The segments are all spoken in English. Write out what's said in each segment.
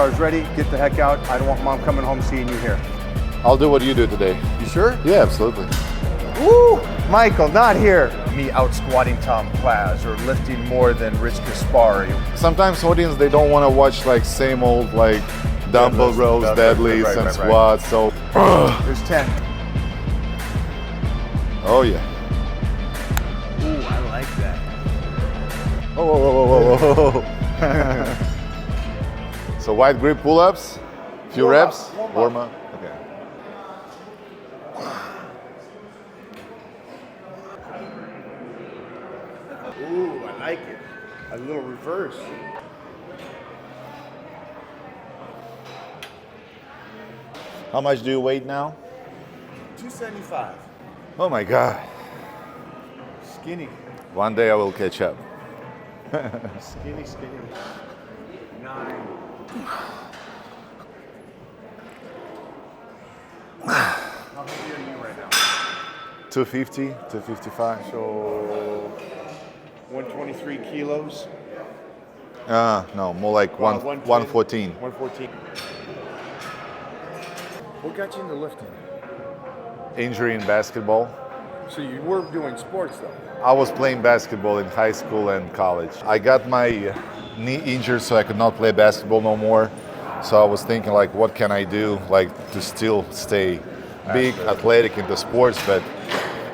car's ready. Get the heck out. I don't want mom coming home seeing you here. I'll do what you do today. You sure? Yeah, absolutely. Woo! Michael, not here. Me out squatting Tom Plaz or lifting more than Rich Gaspari. Sometimes audience, they don't want to watch like same old like dumbbell rows, deadlifts, and squats. So there's 10. Oh yeah. Ooh, I like that. Oh, whoa, whoa, whoa, whoa. So wide grip pull-ups, few reps, warm up. Okay. Ooh, I like it. A little reverse. How much do you weigh now? 275. Oh my God. Skinny. One day I will catch up. Skinny. 9. How heavy are you right now? 250, 255. So 123 kilos. No, more like 114. 114. What got you into lifting? Injury in basketball. So you were doing sports though? I was playing basketball in high school and college. I got my knee injured, so I could not play basketball no more. So I was thinking, like, what can I do, like, to still stay big, athletic in the sports, but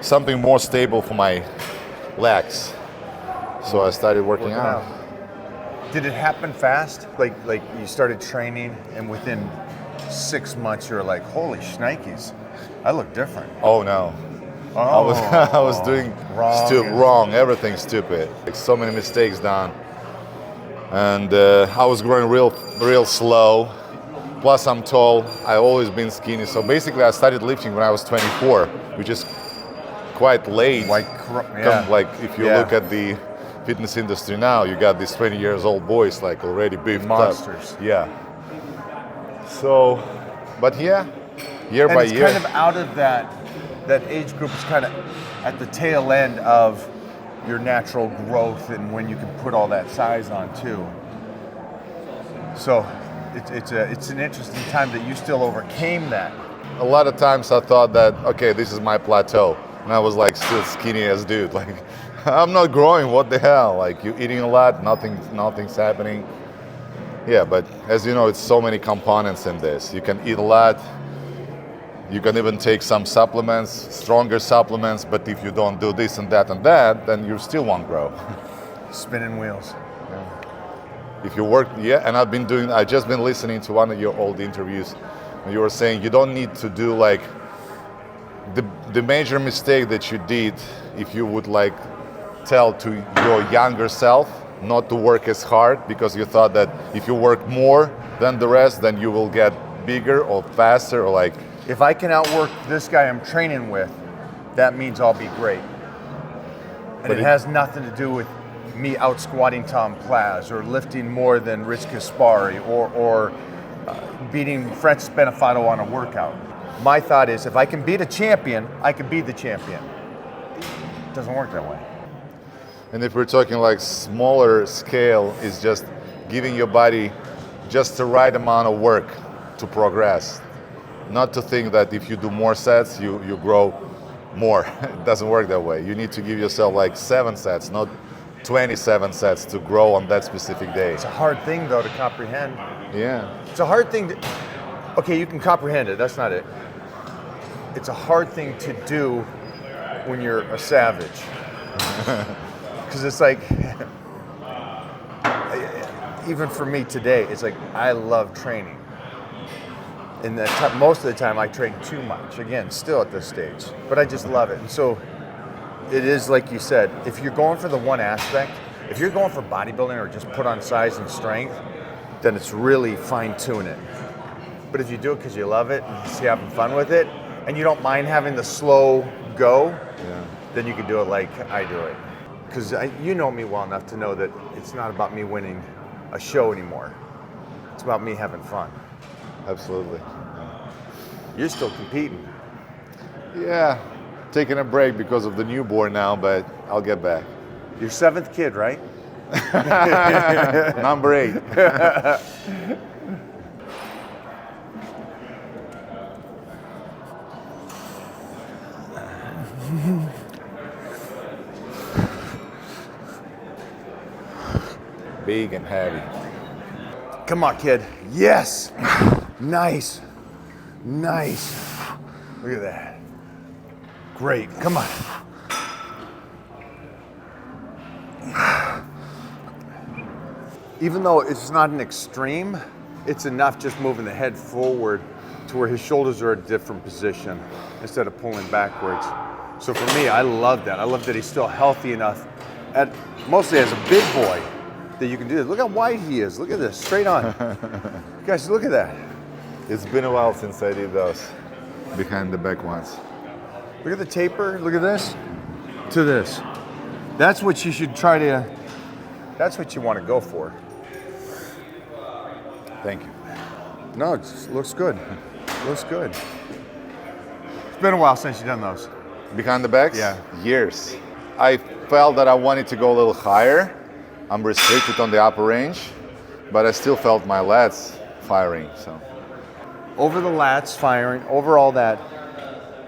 something more stable for my legs. So I started working out. Did it happen fast? Like you started training, and within 6 months you're like, holy shnikes, I look different. Oh no. Oh, I was doing wrong, everything stupid. Like so many mistakes done. And I was growing real slow. Plus I'm tall, I've always been skinny. So basically I started lifting when I was 24, which is quite late. Like if you look at the fitness industry now, you got these 20 years old boys like already beefed monsters. Up. Yeah. So, but yeah, year by year. It's kind of out of that age group is kind of at the tail end of your natural growth and when you can put all that size on too. So it's an interesting time that you still overcame that. A lot of times I thought that, okay, this is my plateau. And I was like still skinny as dude. Like, I'm not growing, what the hell? Like, you're eating a lot, nothing's happening. Yeah, but as you know, it's so many components in this. You can eat a lot. You can even take some supplements, stronger supplements, but if you don't do this and that, then you still won't grow. Spinning wheels. Yeah. If you work, and I've just been listening to one of your old interviews, and you were saying you don't need to do like the major mistake that you did if you would like tell to your younger self not to work as hard because you thought that if you work more than the rest, then you will get bigger or faster or like. If I can outwork this guy I'm training with, that means I'll be great. And it has nothing to do with me out squatting Tom Plaz or lifting more than Rich Gaspari or beating Francis Benefato on a workout. My thought is if I can beat a champion, I can be the champion. It doesn't work that way. And if we're talking like smaller scale, is just giving your body just the right amount of work to progress. Not to think that if you do more sets, you grow more. It doesn't work that way. You need to give yourself like 7 sets, not 27 sets to grow on that specific day. It's a hard thing though to comprehend. Yeah. It's a hard thing okay, you can comprehend it, that's not it. It's a hard thing to do when you're a savage. Because it's like, even for me today, it's like I love training. And most of the time I train too much, again, still at this stage, but I just love it. And so it is like you said, if you're going for the one aspect, if you're going for bodybuilding or just put on size and strength, then it's really fine tune it. But if you do it because you love it and you're having fun with it, and you don't mind having the slow go, then you can do it like I do it. Because you know me well enough to know that it's not about me winning a show anymore. It's about me having fun. Absolutely. You're still competing. Yeah, taking a break because of the newborn now, but I'll get back. Your 7th kid, right? Number 8. Big and heavy. Come on, kid. Yes. Nice. Nice. Look at that. Great. Come on. Even though it's not an extreme, it's enough just moving the head forward to where his shoulders are at a different position instead of pulling backwards. So for me, I love that. I love that he's still healthy enough, mostly as a big boy, that you can do this. Look how wide he is. Look at this, straight on. Guys, look at that. It's been a while since I did those behind the back ones. Look at the taper, look at this, to this. That's what you should try to, that's what you want to go for. Thank you. No, it looks good. Looks good. It's been a while since you've done those. Behind the backs? Yeah. Years. I felt that I wanted to go a little higher. I'm restricted on the upper range, but I still felt my lats firing, so. Over the lats firing, over all that,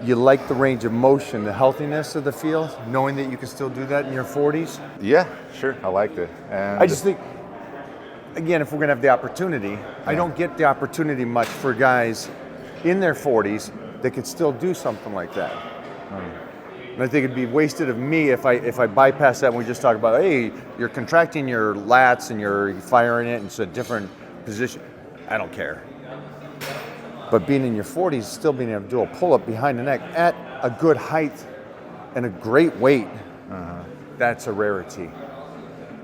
you like the range of motion, the healthiness of the field, knowing that you can still do that in your 40s? Yeah, sure, I liked it. And I just think, again, if we're gonna have the opportunity, I don't get the opportunity much for guys in their 40s that could still do something like that. And I think it'd be wasted of me if I bypass that and we just talk about, hey, you're contracting your lats and you're firing it into a different position. I don't care. But being in your 40s, still being able to do a pull-up behind the neck at a good height and a great weight, that's a rarity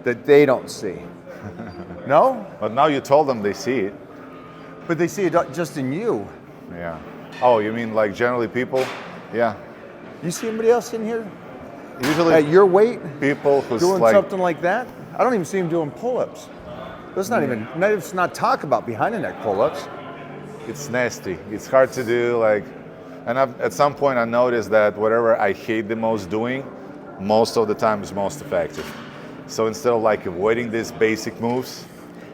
that they don't see. No? But now you told them they see it. But they see it just in you. Yeah. Oh, you mean like generally people? Yeah. You see anybody else in here Usually at your weight people who's doing like, something like that? I don't even see them doing pull-ups. Let's not even, let's not talk about behind the neck pull-ups. it's nasty. It's hard to do. And at some point I noticed that whatever I hate the most doing, most of the time is most effective. So instead of like avoiding these basic moves,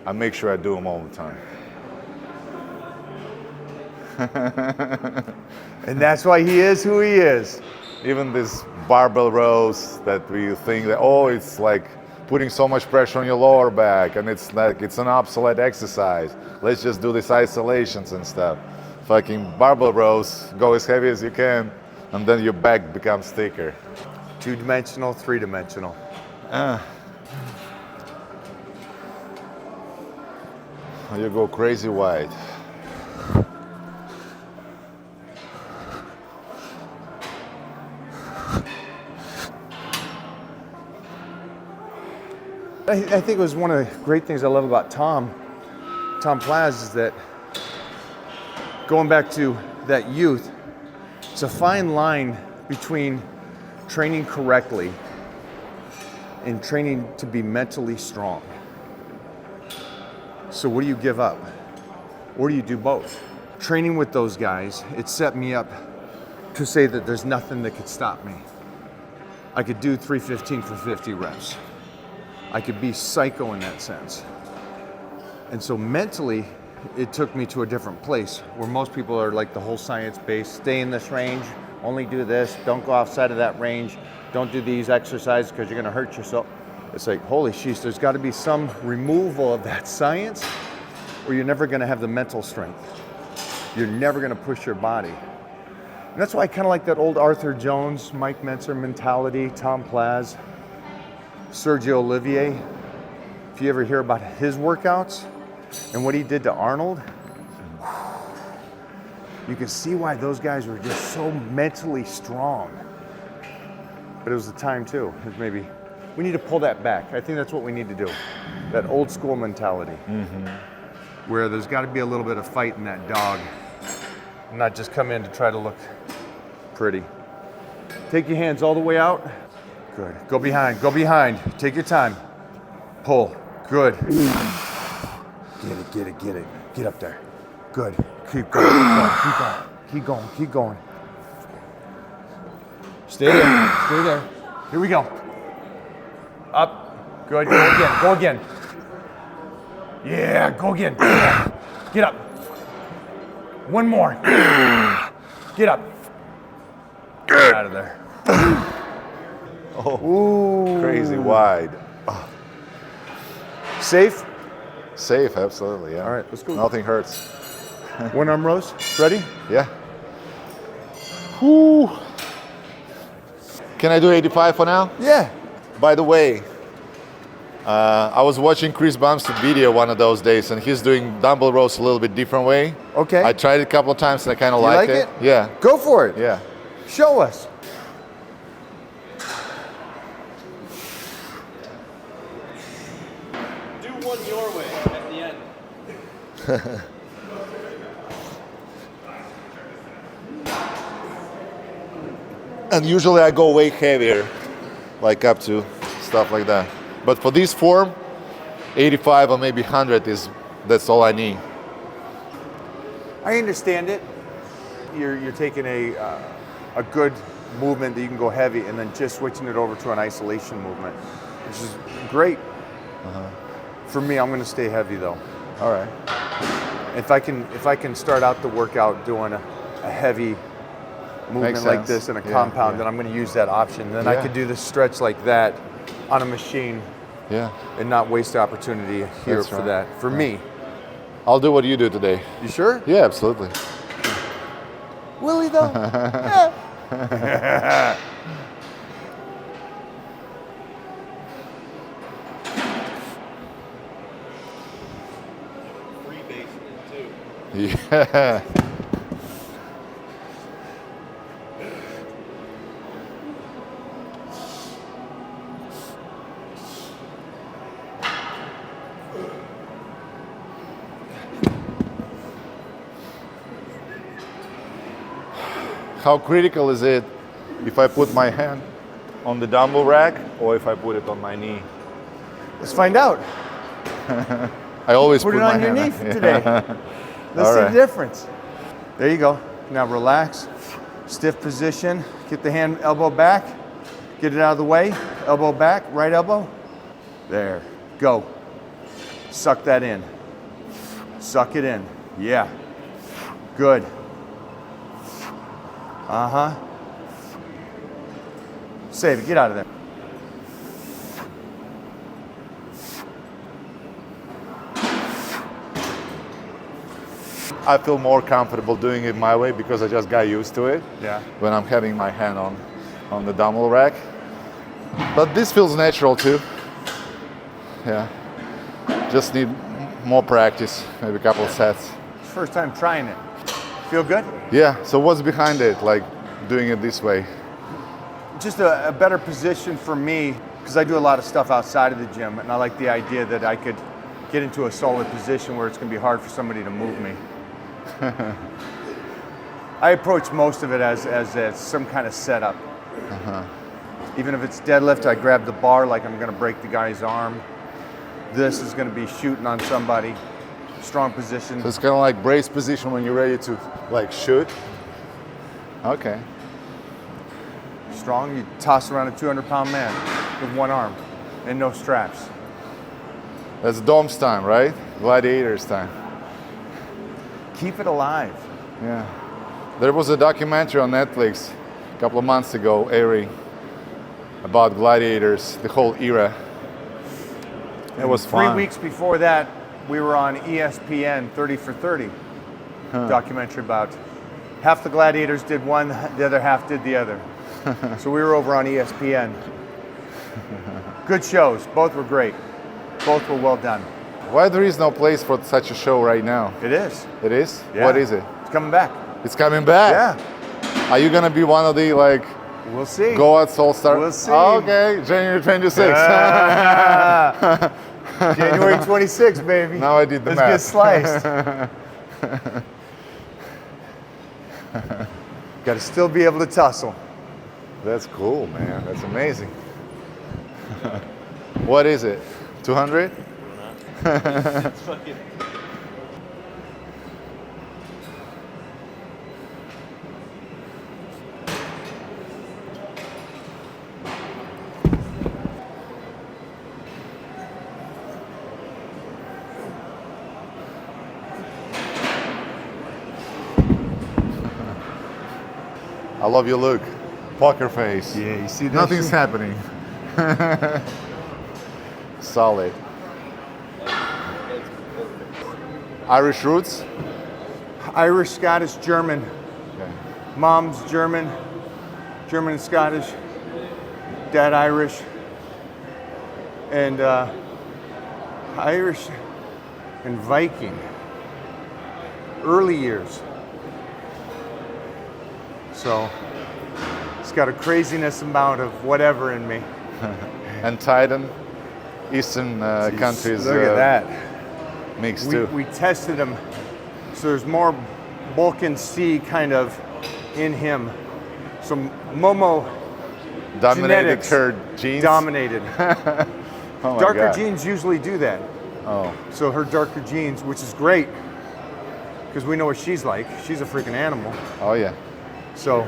I make sure I do them all the time. And that's why he is who he is. Even this barbell rows that we think that, oh, it's like putting so much pressure on your lower back and it's like it's an obsolete exercise. Let's just do these isolations and stuff. Fucking barbell rows, go as heavy as you can, and then your back becomes thicker. 2-dimensional, 3-dimensional. You go crazy wide. I think it was one of the great things I love about Tom Plaz is that going back to that youth, it's a fine line between training correctly and training to be mentally strong. So what do you give up? Or do you do both? Training with those guys, it set me up to say that there's nothing that could stop me. I could do 315 for 50 reps. I could be psycho in that sense. And so mentally, it took me to a different place where most people are like the whole science based, stay in this range, only do this, don't go outside of that range, don't do these exercises because you're gonna hurt yourself. It's like, holy sheesh, there's gotta be some removal of that science or you're never gonna have the mental strength. You're never gonna push your body. And that's why I kinda like that old Arthur Jones, Mike Mentzer mentality, Tom Plaz, Sergio Olivier. If you ever hear about his workouts and what he did to Arnold, you can see why those guys were just so mentally strong. But it was the time too. It was maybe, we need to pull that back. I think that's what we need to do. That old school mentality. Where there's gotta be a little bit of fight in that dog. Not just come in to try to look pretty. Take your hands all the way out. Good. Go behind. Go behind. Take your time. Pull. Good. Get it. Get it. Get it. Get up there. Good. Keep going. Keep going. Keep going. Keep going. Stay there. Stay there. Here we go. Up. Good. Go again. Go again. Yeah. Go again. Get up. One more. Get up. Get out of there. Oh, Ooh. crazy wide. Safe? Safe, absolutely, yeah. All right, let's go. Nothing hurts. One arm rows. Ready? Yeah. Whew. Can I do 85 for now? Yeah. By the way, I was watching Chris Bumstead video one of those days, and he's doing dumbbell rows a little bit different way. Okay. I tried it a couple of times, and I kind of You liked like it? Yeah. Go for it. Yeah. Show us. Do one your way at the end. And usually I go way heavier, like up to stuff like that. But for this form, 85 or maybe 100 that's all I need. I understand it. You're taking a good movement that you can go heavy, and then just switching it over to an isolation movement, which is great. For me, I'm going to stay heavy though. All right. If I can start out the workout doing a heavy movement Makes like sense. this in a Yeah, compound, yeah. then I'm going to use that option. Then I Yeah. could do the stretch like that on a machine Yeah. and not waste the opportunity here That's for right. that. For me. I'll do what you do today. You sure? Yeah, absolutely. Will he though? Yeah. Free basement too. Yeah. How critical is it if I put my hand on the dumbbell rack or if I put it on my knee? Let's find out. I always Put it my on your hand knee today. Let's All see right. the difference. There you go. Now relax. Stiff position. Get the hand elbow back. Get it out of the way. Elbow back. Right elbow. There. Go. Suck that in. Suck it in. Yeah. Good. Uh-huh. Save it. Get out of there. I feel more comfortable doing it my way because I just got used to it. Yeah. When I'm having my hand on the dumbbell rack. But this feels natural too. Yeah. Just need more practice, maybe a couple of sets. First time trying it. Feel good? Yeah, so what's behind it, like doing it this way? Just a better position for me, because I do a lot of stuff outside of the gym, and I like the idea that I could get into a solid position where it's going to be hard for somebody to move me. I approach most of it as some kind of setup. Even if it's deadlift, I grab the bar like I'm going to break the guy's arm. This is going to be shooting on somebody. Strong position. So it's kind of like brace position when you're ready to like shoot. Okay. Strong, you toss around a 200-pound man with one arm and no straps. That's Dom's time, right? Gladiators time. Keep it alive. Yeah. There was a documentary on Netflix a couple of months ago, airing about gladiators, the whole era. It was fun. 3 weeks before that, we were on ESPN 30 for 30 documentary about half the gladiators did one, the other half did the other. So we were over on ESPN. Good shows. Both were great. Both were well done. Why there is no place for such a show right now? It is. It is? Yeah. What is it? It's coming back. It's coming back? Yeah. Are you gonna be one of the like We'll see. Go at Soul Star? We'll see. Oh, okay, January 26th. January 26th, baby. Now I did the Let's math. get sliced. Got to still be able to tussle. That's cool, man. That's amazing. What is it? 200? It's fucking. I love your look. poker face. Yeah, you see that? Nothing's shit? happening. Solid. Irish roots? Irish, Scottish, German. Okay. Mom's German, German and Scottish. Dad Irish. And Irish and Viking. Early years. So it's got a craziness amount of whatever in me. And Titan, Eastern countries. Look at that. Mixed too. We tested him, so there's more Balkan Sea kind of in him. So Momo Dominated genetics her genes. dominated. Oh my Darker God. genes usually do that. Oh. So her darker genes, which is great, because we know what she's like. She's a freaking animal. Oh yeah. So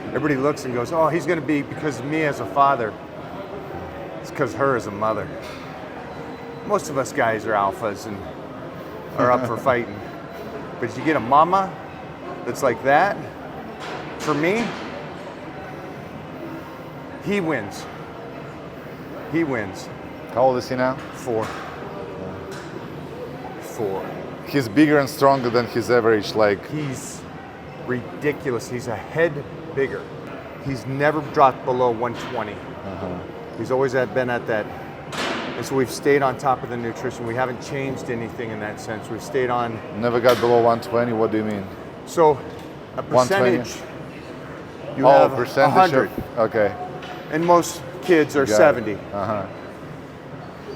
everybody looks and goes, oh, he's going to be because of me as a father. It's because her as a mother. Most of us guys are alphas and are up for fighting. But if you get a mama that's like that, for me, he wins. He wins. How old is he now? 4. 4. He's bigger and stronger than his average, like. He's ridiculous. He's a head bigger. He's never dropped below 120. He's always been at that. And so we've stayed on top of the nutrition. We haven't changed anything in that sense. We've stayed on. Never got below 120. What do you mean? So a 120? percentage. You have percentage 100. Okay. And most kids are Got it. 70. Uh-huh.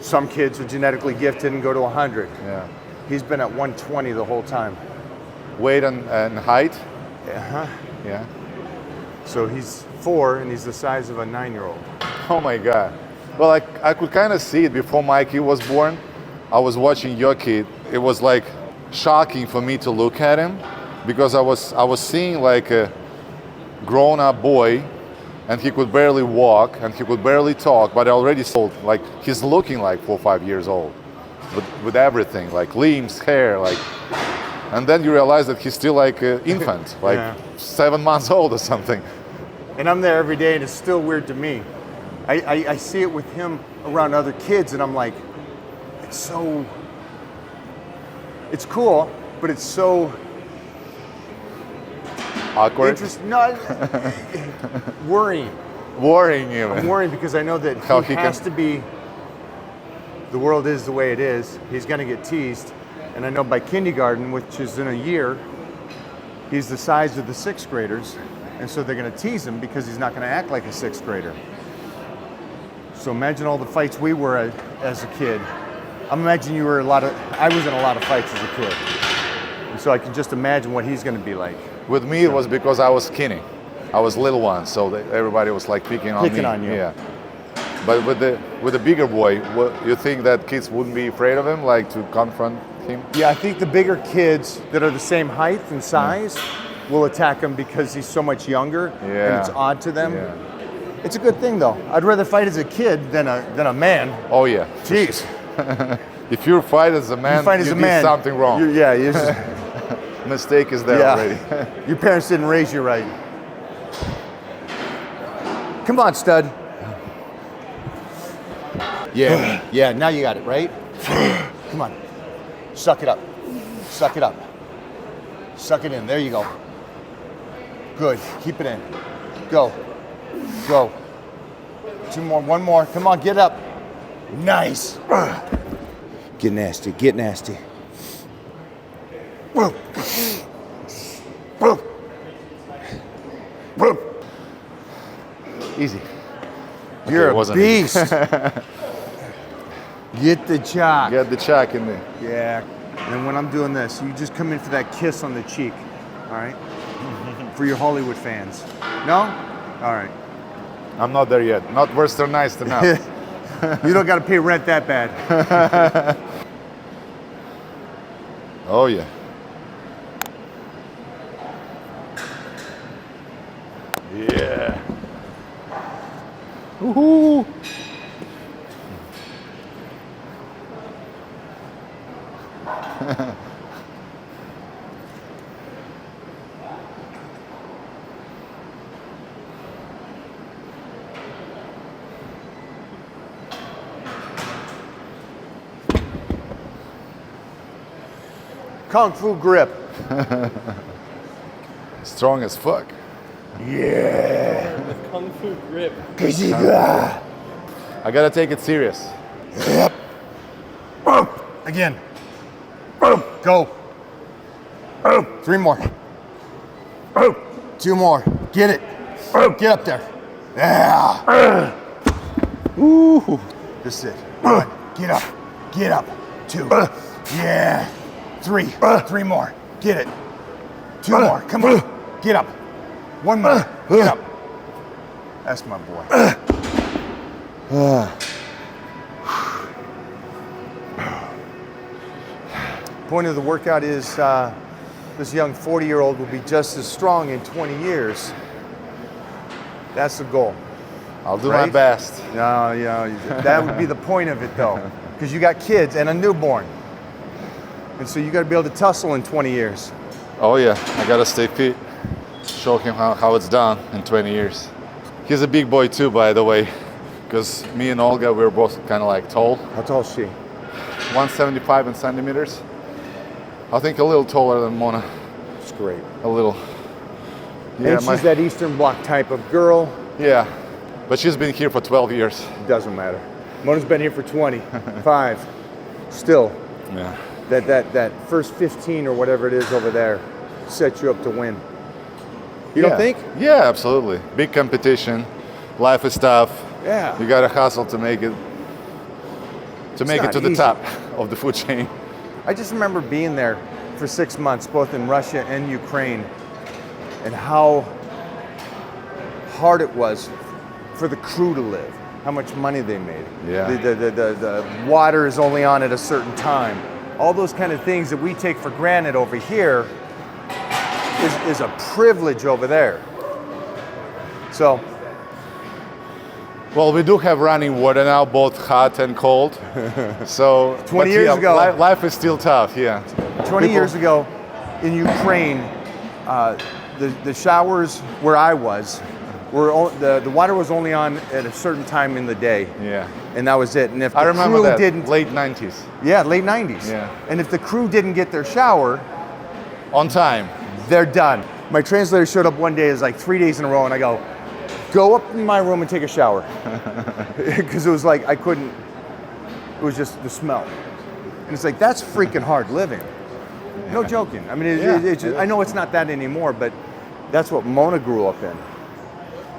Some kids are genetically gifted and go to 100. Yeah. He's been at 120 the whole time. Weight and height? Uh-huh. Yeah. So he's 4 and he's the size of a 9-year-old. Oh my God. Well, I could kind of see it before Mikey was born. I was watching your kid. It was like shocking for me to look at him because I was seeing like a grown-up boy and he could barely walk and he could barely talk, but I already saw like he's looking like 4 or 5 years old with everything, like limbs, hair, like. And then you realize that he's still like an infant, like Yeah. 7 months old or something. And I'm there every day and it's still weird to me. I see it with him around other kids and I'm like, it's cool, but it's so Awkward. interesting. No, worrying. Worrying you. I'm worrying because I know that How he he has can- to be, the world is the way it is. He's gonna get teased. And I know by kindergarten, which is in a year, he's the size of the 6th graders. And so they're gonna tease him because he's not gonna act like a 6th grader. So imagine all the fights we were as a kid. I imagine I was in a lot of fights as a kid. And so I can just imagine what he's gonna be like. With me, it was because I was skinny. I was little one, so everybody was like picking on me. Picking on you. Yeah. But with the bigger boy, you think that kids wouldn't be afraid of him, like to confront him? Yeah, I think the bigger kids that are the same height and size will attack him because he's so much younger and Yeah. it's odd to them. Yeah. It's a good thing though. I'd rather fight as a kid than a man. Oh yeah. Jeez. If you fight as a man, You fight as you a did man. something wrong. You're just, Mistake is there yeah. already. Your parents didn't raise you right. Come on, stud. Yeah, yeah, now you got it, right? Come on. Suck it up. Suck it up. Suck it in. There you go. Good. Keep it in. Go. Go. 2 more. 1 more. Come on, get up. Nice. Get nasty. Get nasty. Easy. You're it a wasn't beast. Get the chalk. Get the check in there. Yeah. And when I'm doing this, you just come in for that kiss on the cheek. All right? For your Hollywood fans. No? All right. I'm not there yet. Not westernized enough. You don't got to pay rent that bad. Oh yeah. Yeah. Woohoo! Kung Fu grip. Strong as fuck. Yeah. Kung Fu grip. I gotta take it serious. Yep. Again. Go. 3 more. 2 more. Get it. Get up there. Yeah. Ooh. This is it. 1. Get up. Get up. 2. Yeah. 3. 3 more. Get it. 2 more. Come on. Get up. 1 more. Get up. That's my boy. Point of the workout is this young 40-year-old will be just as strong in 20 years. That's the goal. I'll do my best. No, that would be the point of it, though, because you got kids and a newborn, and so you got to be able to tussle in 20 years. Oh yeah, I gotta stay fit. Show him how it's done in 20 years. He's a big boy too, by the way, because me and Olga, we're both kind of like tall. How tall is she? 175 in centimeters. I think a little taller than Mona. It's great. A little. And she's that Eastern Bloc type of girl. Yeah, but she's been here for 12 years. Doesn't matter. Mona's been here for 25. Still, Yeah. that first 15 or whatever it is over there sets you up to win. You don't think? Yeah, absolutely. Big competition. Life is tough. Yeah. You gotta hustle to make it to the easy. top of the food chain. I just remember being there for 6 months, both in Russia and Ukraine, and how hard it was for the crew to live, how much money they made. Yeah. The water is only on at a certain time. All those kind of things that we take for granted over here is a privilege over there. So, Well, we do have running water now, both hot and cold. So 20 years ago. life is still tough. Yeah. 20 years ago in Ukraine, the showers where I was, the water was only on at a certain time in the day. Yeah. And that was it. And if I the remember crew that. didn't, Late 90s. yeah, late 90s. Yeah. And if the crew didn't get their shower, On time. they're done. My translator showed up one day, it was like 3 days in a row, and I go up in my room and take a shower. Because it was like, I couldn't, it was just the smell. And it's like, that's freaking hard living. No joking. I mean, it's just, I know it's not that anymore, but that's what Mona grew up in.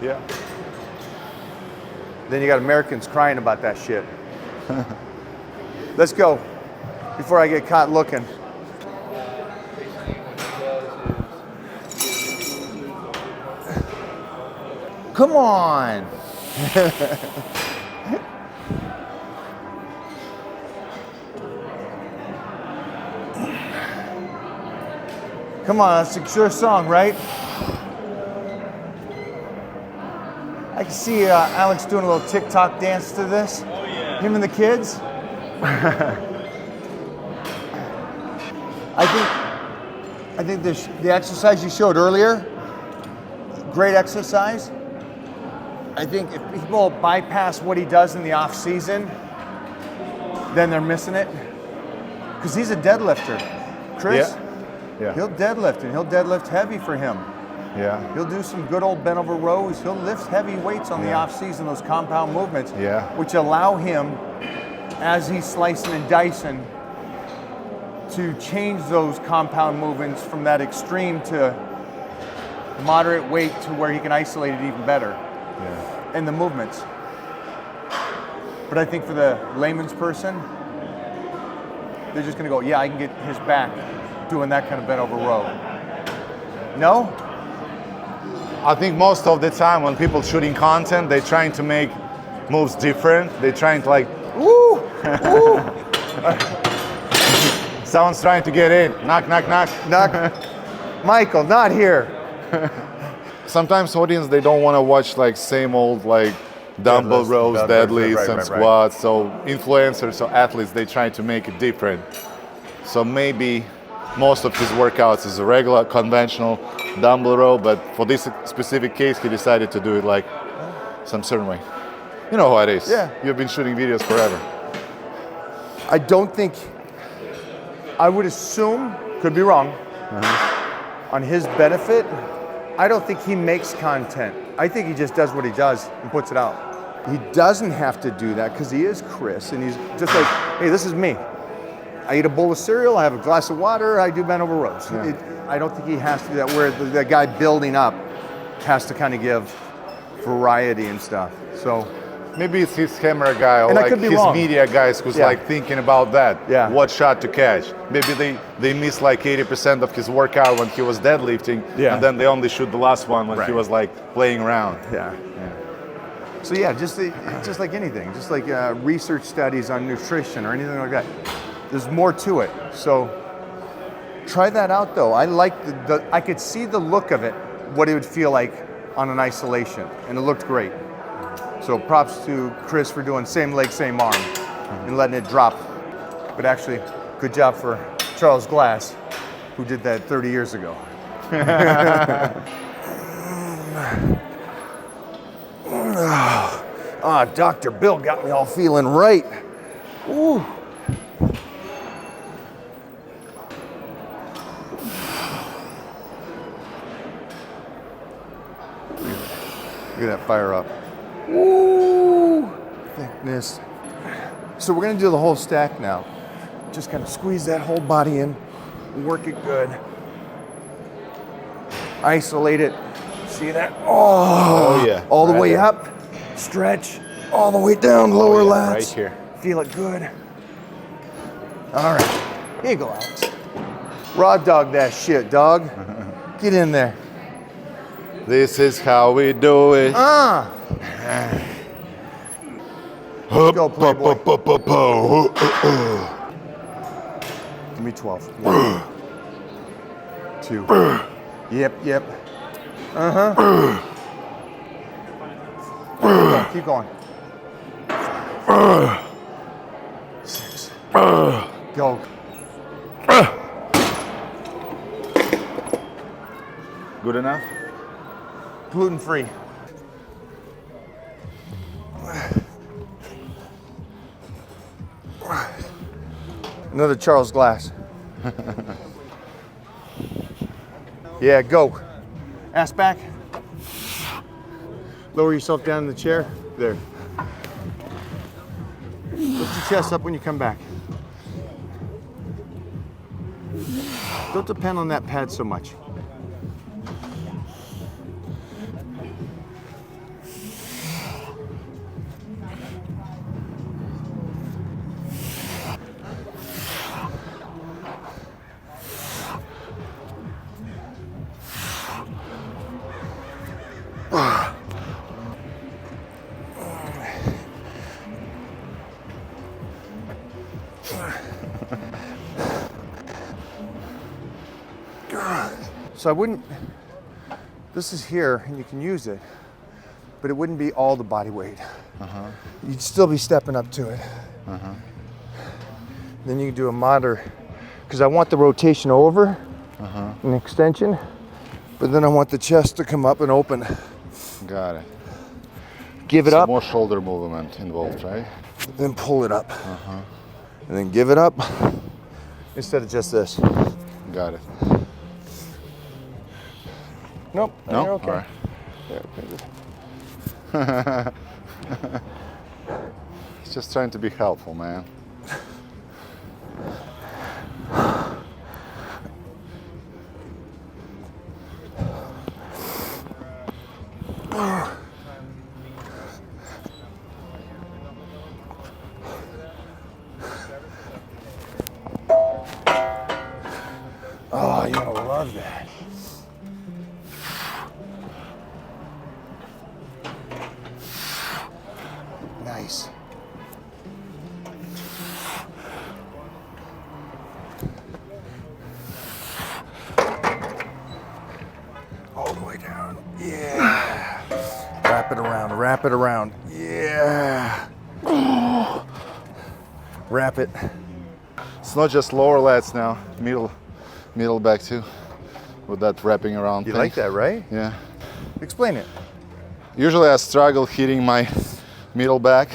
Yeah. Then you got Americans crying about that shit. Let's go, before I get caught looking. Come on. Come on, that's a sure song, right? I can see Alex doing a little TikTok dance to this. Oh yeah. Him and the kids. I think the exercise you showed earlier, great exercise. I think if people bypass what he does in the off season, then they're missing it. Because he's a deadlifter, Chris. Yeah. He'll deadlift, and he'll deadlift heavy for him. Yeah. He'll do some good old bent over rows. He'll lift heavy weights on the off season, those compound movements, which allow him, as he's slicing and dicing, to change those compound movements from that extreme to moderate weight to where he can isolate it even better. Yeah. And the movements. But I think for the layman's person, they're just gonna go, yeah, I can get his back doing that kind of bent over row. No? I think most of the time when people shooting content, they're trying to make moves different. They're trying to like, Woo! Woo! someone's trying to get in. Knock, knock, knock. Michael, not here. Sometimes audience, they don't want to watch like same old like dumbbell rows, deadlifts, and squats. So influencers or athletes, they try to make it different. So maybe most of his workouts is a regular conventional dumbbell row, but for this specific case, he decided to do it like some certain way. You know how it is. Yeah. You've been shooting videos forever. I would assume could be wrong. On his benefit, I don't think he makes content. I think he just does what he does and puts it out. He doesn't have to do that because he is Chris, and he's just like, hey, this is me. I eat a bowl of cereal, I have a glass of water, I do bent over rows. I don't think he has to do that, where the guy building up has to kind of give variety and stuff. So maybe it's his camera guy or and like his wrong. media guys who's like thinking about that. Yeah. What shot to catch. Maybe they missed like 80% of his workout when he was deadlifting, and then they only shoot the last one when he was like playing around. So just like anything, just like research studies on nutrition or anything like that. There's more to it. So try that out though. I like I could see the look of it, what it would feel like on an isolation, and it looked great. So props to Chris for doing same leg, same arm, and letting it drop. But actually, good job for Charles Glass, who did that 30 years ago. Dr. Bill got me all feeling right. Ooh. Look at that fire up. Woo! Thickness. So we're gonna do the whole stack now. Just kind of squeeze that whole body in, work it good. Isolate it. See that? Oh yeah. All the way up. Stretch. All the way down, lower lats. Right here. Feel it good. All right. Here you go, Alex. Raw dog that shit, dog. Get in there. This is how we do it. Go, Playboy. Give me 12. 1, 2. Yep. Keep going. 6. Go. Good enough? Gluten-free. Another Charles Glass. Yeah, go. Ass back. Lower yourself down in the chair. There. Lift your chest up when you come back. Don't depend on that pad so much. So I wouldn't, this is here and you can use it, but it wouldn't be all the body weight. You'd still be stepping up to it. Then you can do a moderate, because I want the rotation over, an extension, but then I want the chest to come up and open. Got it. Give it up. More shoulder movement involved, right? Then pull it up. And then give it up instead of just this. Got it. Nope. No? You're okay. All right. Yeah, okay. He's just trying to be helpful, man. Oh, you're gonna love that. Nice. All the way down. Yeah. Wrap it around, wrap it around. Yeah. Wrap it. It's not just lower lats now, middle back too, with that wrapping around You thing. like that, right? Yeah. Explain it. Usually I struggle hitting my middle back.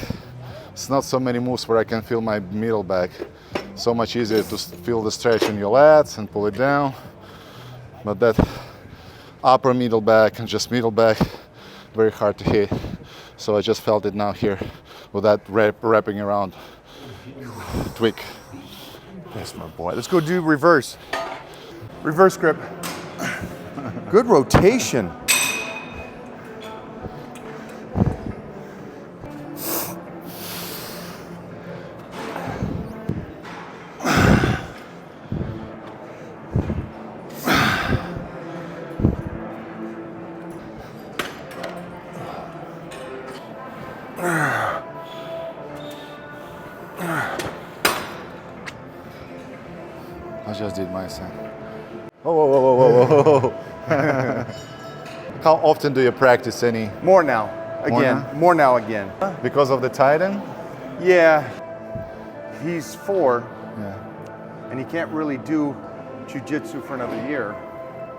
It's not so many moves where I can feel my middle back. So much easier to feel the stretch in your lats and pull it down. But that upper middle back and just middle back, very hard to hit. So I just felt it now here with that wrapping around tweak. That's my boy. Let's go do reverse. Reverse grip. Good rotation. I just did my son. Whoa, whoa, whoa, whoa, whoa, whoa. How often do you practice any? More now. Again. More now again. Because of the titan? Yeah. He's 4. Yeah. And he can't really do jiu-jitsu for another year,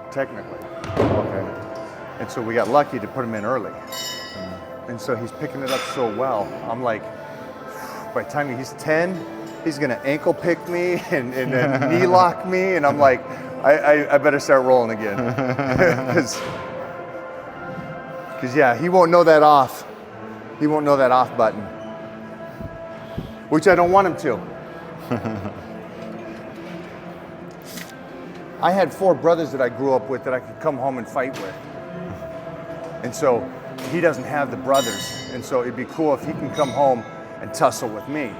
technically. Okay. And so we got lucky to put him in early. And so he's picking it up so well. I'm like, by the time he's 10, he's gonna ankle pick me and then knee lock me, and I'm like, I better start rolling again. Because yeah, he won't know that off. He won't know that off button, which I don't want him to. I had 4 brothers that I grew up with that I could come home and fight with. And so he doesn't have the brothers. And so it'd be cool if he can come home and tussle with me.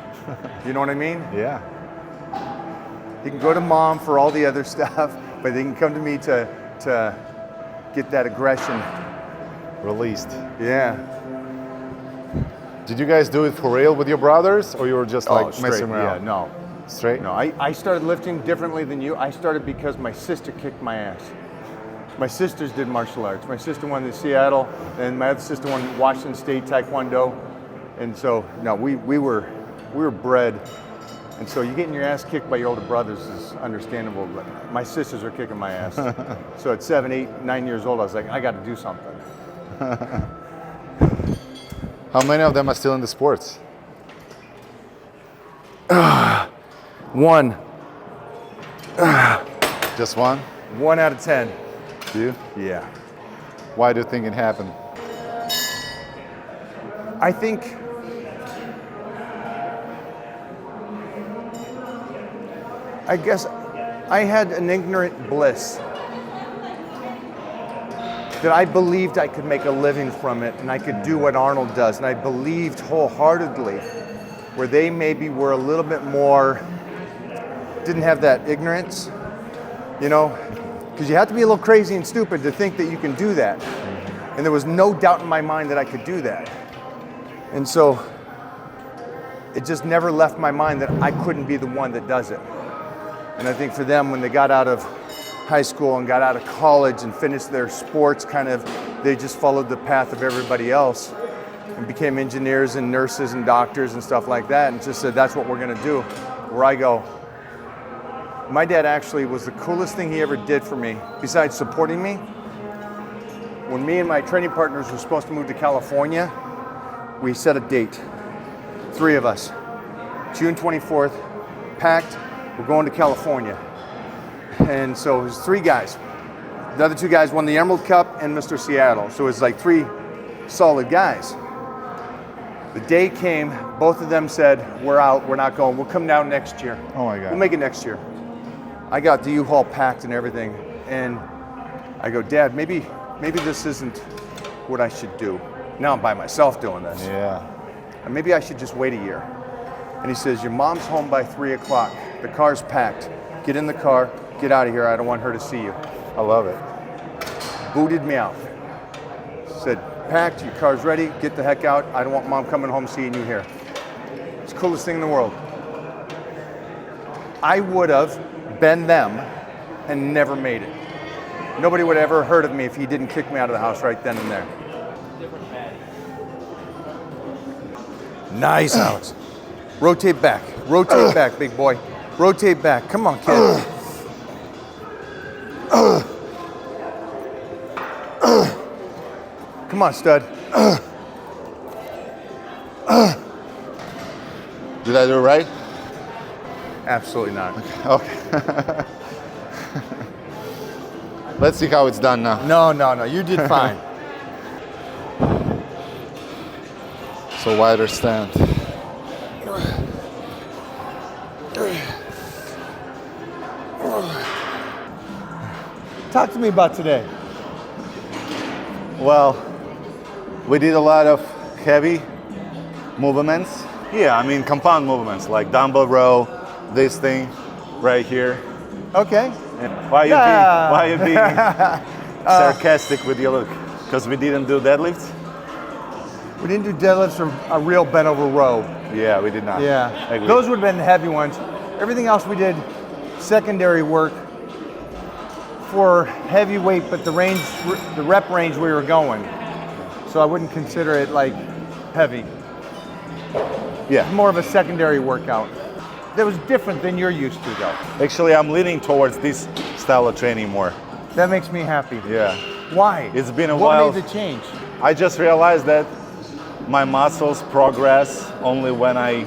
You know what I mean? Yeah. He can go to mom for all the other stuff, but he can come to me to get that aggression Released. Yeah. Did you guys do it for real with your brothers, or you were just like straight. messing around? Yeah, no. Straight? No, I started lifting differently than you. I started because my sister kicked my ass. My sisters did martial arts. My sister won in Seattle, and my other sister won Washington State Taekwondo. And so, no, we were bred. And so you getting your ass kicked by your older brothers is understandable, but my sisters were kicking my ass. So at 7, 8, 9 years old, I was like, I got to do something. How many of them are still in the sports? 1. Just one? 1 out of 10. Do you? Yeah. Why do you think it happened? I think I guess I had an ignorant bliss that I believed I could make a living from it and I could do what Arnold does, and I believed wholeheartedly, where they maybe were a little bit more, didn't have that ignorance, you know, because you have to be a little crazy and stupid to think that you can do that. And there was no doubt in my mind that I could do that. And so it just never left my mind that I couldn't be the one that does it. And I think for them, when they got out of high school and got out of college and finished their sports, they just followed the path of everybody else and became engineers and nurses and doctors and stuff like that, and just said, that's what we're gonna do. Where I go, my dad actually was the coolest thing he ever did for me, besides supporting me. When me and my training partners were supposed to move to California, we set a date, 3 of us, June 24th, packed, we're going to California. And so it was 3 guys. The other 2 guys won the Emerald Cup and Mr. Seattle. So it was like 3 solid guys. The day came, both of them said, we're out, we're not going, we'll come down next year. Oh my God. We'll make it next year. I got the U-Haul packed and everything. And I go, Dad, maybe this isn't what I should do. Now I'm by myself doing this. Yeah. And maybe I should just wait a year. And he says, your mom's home by 3 o'clock. The car's packed. Get in the car, get out of here. I don't want her to see you. I love it. Booted me out. Said, packed, your car's ready, get the heck out. I don't want mom coming home seeing you here. It's the coolest thing in the world. I would have been them and never made it. Nobody would have ever heard of me if he didn't kick me out of the house right then and there. Nice, Alex. Rotate back, big boy. Rotate back, come on, kid. Come on, stud. Did I do it right? Absolutely not. Okay. Let's see how it's done now. No. You did fine. So wider stand. Talk to me about today. Well, we did a lot of heavy movements. Yeah, I mean compound movements like dumbbell row, this thing right here. Okay. Why are you being sarcastic with your look? Because we didn't do deadlifts? We didn't do deadlifts or a real bent over row. Yeah, we did not. Yeah. Agreed. Those would have been the heavy ones. Everything else we did secondary work for heavyweight, but the rep range we were going. So I wouldn't consider it like heavy. Yeah. More of a secondary workout. That was different than you're used to though. Actually, I'm leaning towards this style of training more. That makes me happy. Yeah. Why? It's been a while. What made the change? I just realized that my muscles progress only when I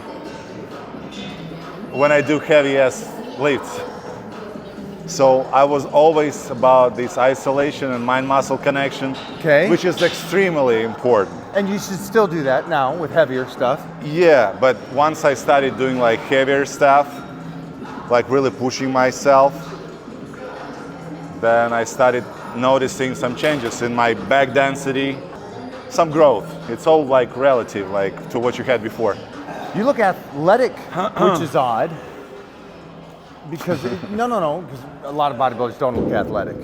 do heavy ass lifts. So I was always about this isolation and mind-muscle connection, Okay. which is extremely important. And you should still do that now with heavier stuff. Yeah, but once I started doing like heavier stuff, like really pushing myself, then I started noticing some changes in my back density, some growth. It's all like relative, like to what you had before. You look athletic, which is odd. Because no, because a lot of bodybuilders don't look athletic.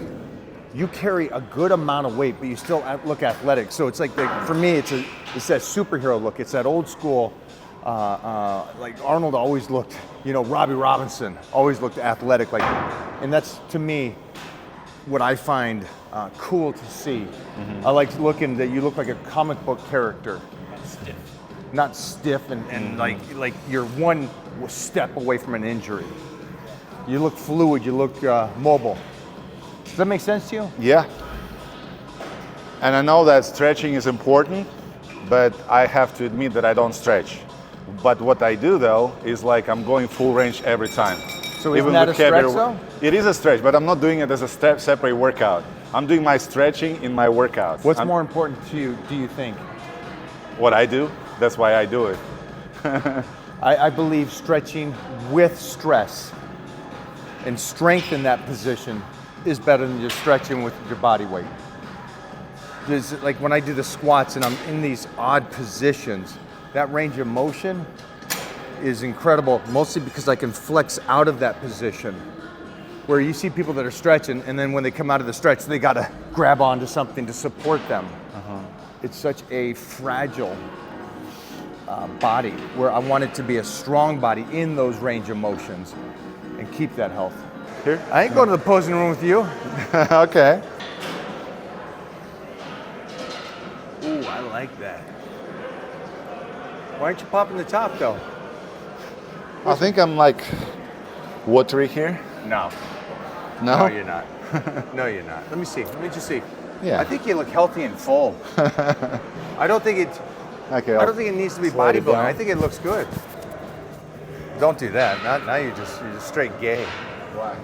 You carry a good amount of weight, but you still look athletic. So it's like, for me, it's that superhero look. It's that old school, like Arnold always looked, Robbie Robinson always looked athletic. And that's, to me, what I find cool to see. Mm-hmm. I like looking that you look like a comic book character. Not stiff and like you're one step away from an injury. You look fluid, you look mobile. Does that make sense to you? Yeah. And I know that stretching is important, but I have to admit that I don't stretch. But what I do though is like I'm going full range every time. So isn't that a stretch though? It is a stretch, but I'm not doing it as a separate workout. I'm doing my stretching in my workouts. What's more important to you, do you think? What I do, that's why I do it. I believe stretching with stress and strength in that position is better than just stretching with your body weight. There's, like when I do the squats and I'm in these odd positions, that range of motion is incredible, mostly because I can flex out of that position. Where you see people that are stretching, and then when they come out of the stretch, they gotta grab onto something to support them. It's such a fragile body, where I want it to be a strong body in those range of motions and keep that health. Here? I ain't going to the posing room with you. Okay. Ooh, I like that. Why aren't you popping the top though? I think I'm like watery here. No. No? No, you're not. No, you're not. Let me see. Let me just see. Yeah. I think you look healthy and full. I don't think it. Okay. I don't think it needs to be slide it bodybuilding. down. I think it looks good. Don't do that. Now you're just straight gay. Why?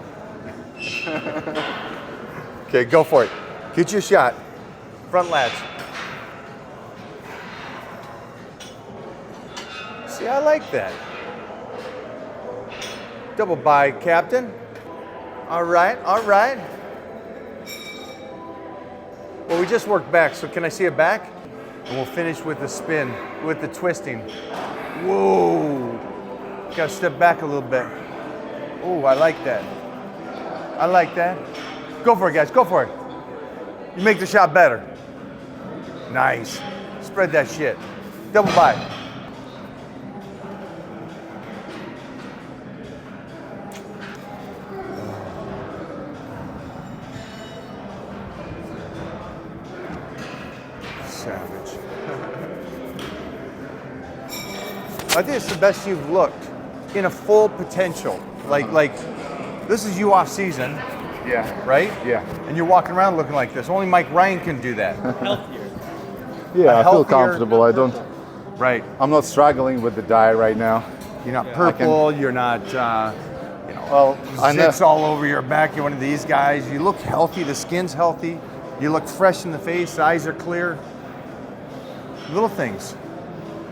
Okay, go for it. Get your shot. Front lats. See, I like that. Double by, Captain. All right, all right. Well, we just worked back, so can I see it back? And we'll finish with the spin, with the twisting. Whoa. Gotta step back a little bit. Oh, I like that. I like that. Go for it, guys, go for it. You make the shot better. Nice. Spread that shit. Double by. Savage. I think it's the best you've looked in a full potential. Like this is you off season, Yeah. right? Yeah. And you're walking around looking like this. Only Mike Ryan can do that. Healthier. Yeah, I feel healthier- comfortable. Right. I'm not struggling with the diet right now. You're not purple. You're not, Well, zits all over your back. You're one of these guys. You look healthy. The skin's healthy. You look fresh in the face. The eyes are clear. Little things.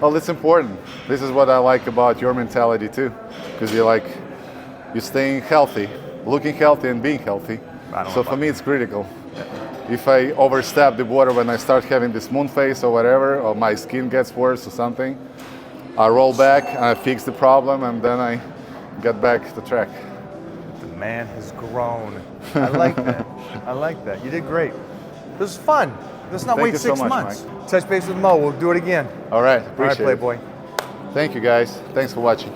Well, it's important. This is what I like about your mentality too, because you're staying healthy, looking healthy, and being healthy. So for me, it's critical. If I overstep the border when I start having this moon face or whatever, or my skin gets worse or something, I roll back and I fix the problem, and then I get back to track. The man has grown. I like that. I like that. You did great. This is fun. Let's not wait 6 months. Mike. Touch base with Mo. We'll do it again. All right. Appreciate All right, Playboy. it. Thank you, guys. Thanks for watching.